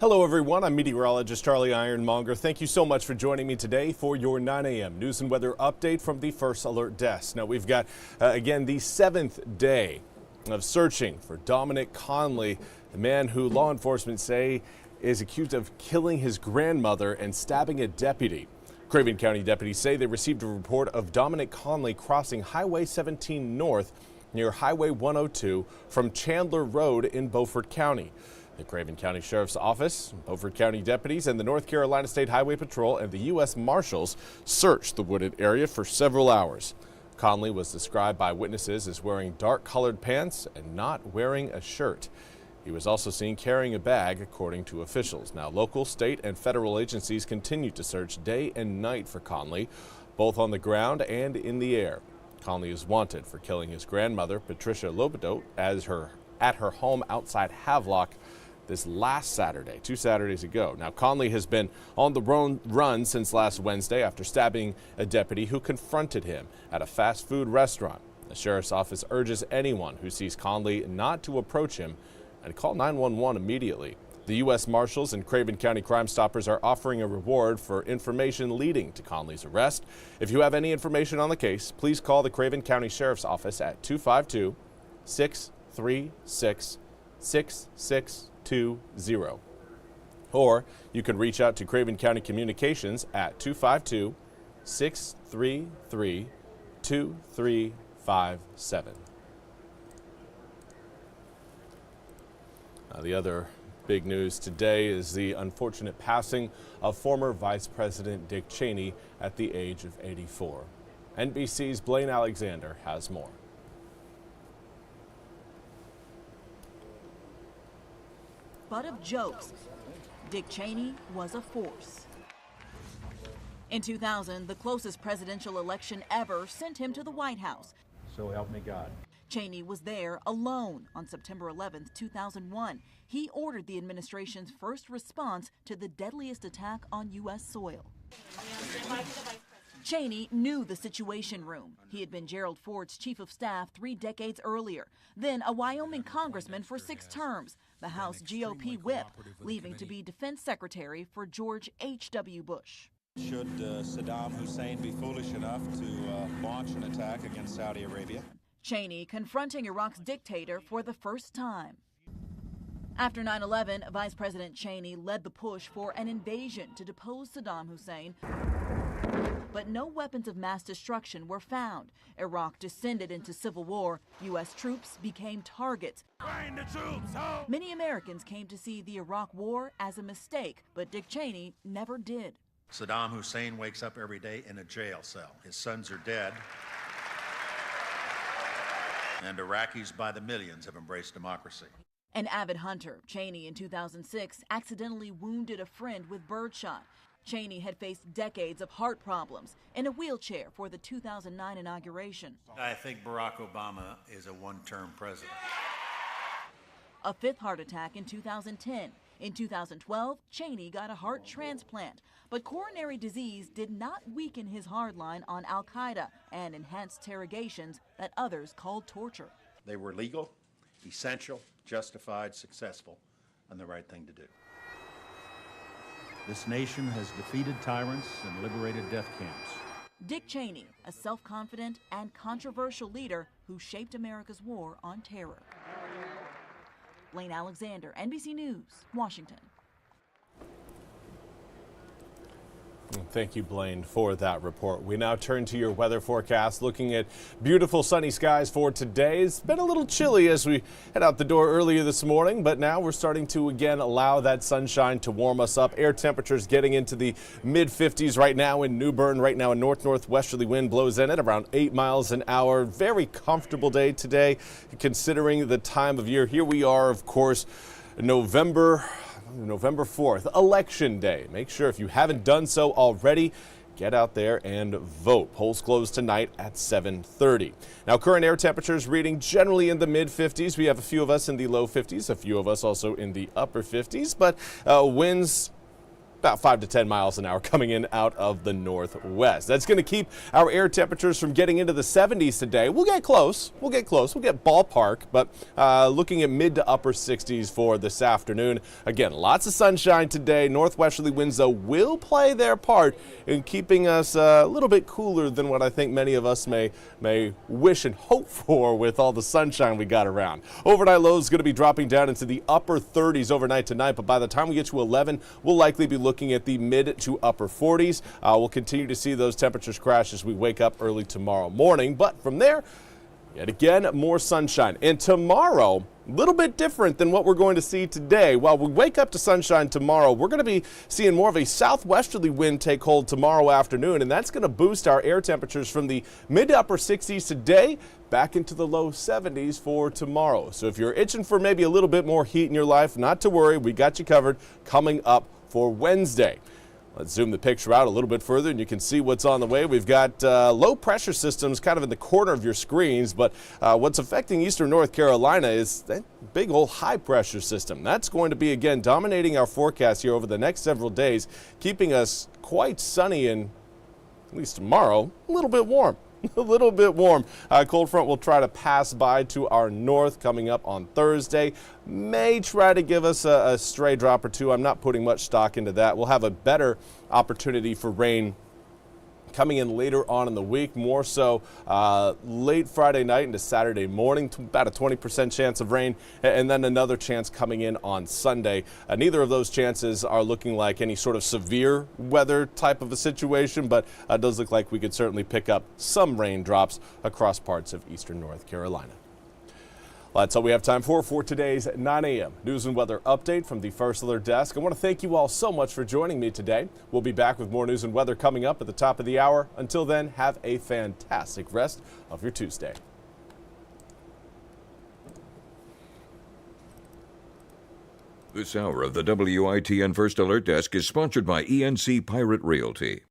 Hello everyone, I'm Meteorologist Charlie Ironmonger. Thank you so much for joining me today for your 9 a.m. news and weather update from the First Alert Desk. Now we've got, again, the 7th day of searching for Dominic Connelly, the man who law enforcement say is accused of killing his grandmother and stabbing a deputy. Craven County deputies say they received a report of Dominic Connelly crossing Highway 17 North near Highway 102 from Chandler Road in Beaufort County. The Craven County Sheriff's Office, Beaufort County deputies, and the North Carolina State Highway Patrol and the U.S. Marshals searched the wooded area for several hours. Connelly was described by witnesses as wearing dark-colored pants and not wearing a shirt. He was also seen carrying a bag, according to officials. Now, local, state, and federal agencies continue to search day and night for Connelly, both on the ground and in the air. Connelly is wanted for killing his grandmother, Patricia Lobato, at her home outside Havelock this last Saturday, 2 Saturdays ago. Now, Connelly has been on the run since last Wednesday after stabbing a deputy who confronted him at a fast food restaurant. The sheriff's office urges anyone who sees Connelly not to approach him and call 911 immediately. The U.S. Marshals and Craven County Crime Stoppers are offering a reward for information leading to Connelly's arrest. If you have any information on the case, please call the Craven County Sheriff's Office at 252-636-6620. Or you can reach out to Craven County Communications at 252-633-2357. The other big news today is the unfortunate passing of former Vice President Dick Cheney at the age of 84. NBC's Blaine Alexander has more. Butt of jokes, Dick Cheney was a force. In 2000, the closest presidential election ever sent him to the White House. So help me God. Cheney was there alone on September 11, 2001. He ordered the administration's first response to the deadliest attack on U.S. soil. Cheney knew the Situation Room. He had been Gerald Ford's chief of staff 3 decades earlier, then a Wyoming congressman for 6 terms, the House GOP whip, leaving to be defense secretary for George H.W. Bush. Should Saddam Hussein be foolish enough to launch an attack against Saudi Arabia? Cheney confronting Iraq's dictator for the first time. After 9/11, Vice President Cheney led the push for an invasion to depose Saddam Hussein. But no weapons of mass destruction were found. Iraq descended into civil war. U.S. troops became targets. Bring the troops home! Many Americans came to see the Iraq war as a mistake, but Dick Cheney never did. Saddam Hussein wakes up every day in a jail cell. His sons are dead. And Iraqis by the millions have embraced democracy. An avid hunter, Cheney in 2006 accidentally wounded a friend with birdshot. Cheney had faced decades of heart problems, in a wheelchair for the 2009 inauguration. I think Barack Obama is a one-term president. A 5th heart attack in 2010. In 2012, Cheney got a heart transplant, but coronary disease did not weaken his hardline on al-Qaeda and enhanced interrogations that others called torture. They were legal, essential, justified, successful, and the right thing to do. This nation has defeated tyrants and liberated death camps. Dick Cheney, a self-confident and controversial leader who shaped America's war on terror. Blaine Alexander, NBC News, Washington. Thank you, Blaine, for that report. We now turn to your weather forecast, looking at beautiful sunny skies for today. It's been a little chilly as we head out the door earlier this morning, but now we're starting to again allow that sunshine to warm us up. Air temperatures getting into the mid-50s right now in New Bern. Right now a north-northwesterly wind blows in at around 8 miles an hour. Very comfortable day today, considering the time of year. Here we are, of course, November 4th, Election Day. Make sure if you haven't done so already, get out there and vote. Polls close tonight at 7:30. Now, current air temperatures reading generally in the mid-50s. We have a few of us in the low 50s, a few of us also in the upper 50s, but winds about 5 to 10 miles an hour coming in out of the northwest. That's going to keep our air temperatures from getting into the 70s today. We'll get close. We'll get ballpark, but looking at mid to upper 60s for this afternoon. Again, lots of sunshine today. Northwesterly winds, though, will play their part in keeping us a little bit cooler than what I think many of us may wish and hope for with all the sunshine we got around. Overnight lows going to be dropping down into the upper 30s overnight tonight, but by the time we get to 11, we'll likely be looking at the mid to upper 40s. We'll continue to see those temperatures crash as we wake up early tomorrow morning, but from there, yet again, more sunshine. And tomorrow, a little bit different than what we're going to see today. While we wake up to sunshine tomorrow, we're going to be seeing more of a southwesterly wind take hold tomorrow afternoon, and that's going to boost our air temperatures from the mid to upper 60s today back into the low 70s for tomorrow. So if you're itching for maybe a little bit more heat in your life, not to worry, we got you covered coming up for Wednesday. Let's zoom the picture out a little bit further and you can see what's on the way. We've got low pressure systems kind of in the corner of your screens, but what's affecting eastern North Carolina is that big old high pressure system. That's going to be, again, dominating our forecast here over the next several days, keeping us quite sunny and, at least tomorrow, a little bit warm. A little bit warm. Cold front will try to pass by to our north coming up on Thursday. May try to give us a stray drop or two. I'm not putting much stock into that. We'll have a better opportunity for rain coming in later on in the week, more so late Friday night into Saturday morning, about a 20% chance of rain, and then another chance coming in on Sunday. Neither of those chances are looking like any sort of severe weather type of a situation, but it does look like we could certainly pick up some raindrops across parts of eastern North Carolina. Well, that's all we have time for today's 9 a.m. news and weather update from the First Alert Desk. I want to thank you all so much for joining me today. We'll be back with more news and weather coming up at the top of the hour. Until then, have a fantastic rest of your Tuesday. This hour of the WITN First Alert Desk is sponsored by ENC Pirate Realty.